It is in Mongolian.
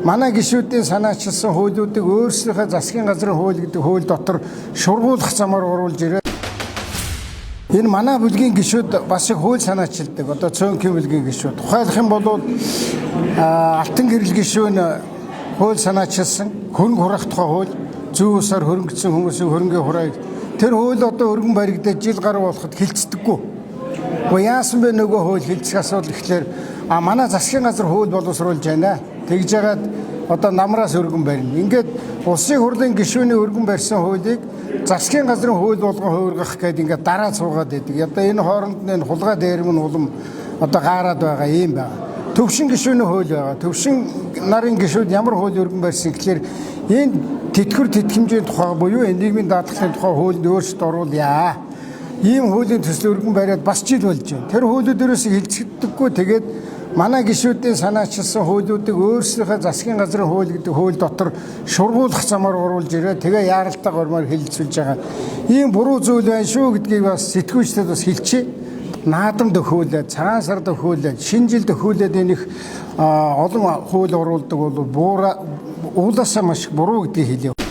манай гишүүдийн санаачилсан хуулиудыг өөрсдийнхөө засгийн газрын хууль гэдэг хууль дотор шургуулах замаар оруулж ирээ. Энэ манай бүлгийн гишүүд бас их хууль санаачилдаг. Одоо цөөнхийн бүлгийн гишүүд. Тухайлах юм бол алтан гэрэл гишүүн хууль санаачилсан хөрөнгө хураах тухай хууль, зүүн усаар хөрөнгөсөн хүмүүсийн хөрөнгөний хурааг тэр хууль одоо өргөн баригдаад жил гаруй болоход хилцдэггүй. Яасан бэ нөгөө хууль хилцэх асуудал ихлээр манай засгийн газар хууль боловсруулж байна. Тэгж яагаад одоо намраас өргөн барина. Ингээд улсын хурлын гишүүний өргөн барьсан хуулийг засгийн газрын хууль болгон хуургах гэдэг ингээд дараа цуугаад байдаг. Одоо энэ хооронд нь хулгай дээрм нь улам одоо гаарад байгаа юм байна. Төвшин гишүүний хууль байгаа. Төвшин нарын гишүүд ямар хууль өргөн барьсан гэхээр энэ тэтгэвэр тэтгэмжийн тухай буюу нийгмийн даатгалын тухай хуулинд өөрчлөлт оруулъя. Ийм хуулийн төсөл өргөн бариад бас жил болж байна. Тэр хуулиудаас хилцэгддэггүй. Тэгээд манай гишүүдийн санаачилсан хуулиудыг өөрсдийнхөө засгийн газрын хууль гэдэг хууль дотор шургуулах замаар оруулж ирээ. Тэгээ яаралтай гормоор хилцүүлж байгаа. Ийм буруу зүйл байна шүү гэдгийг бас сэтгүүлчдэд бас хэлчихье. Наадам төхөөлээд, цагаан сар төхөөлээд, шинэ жил төхөөлээд энэ их олон хууль оруулдаг бол уулаасаа маш буруу гэдгийг хэлье.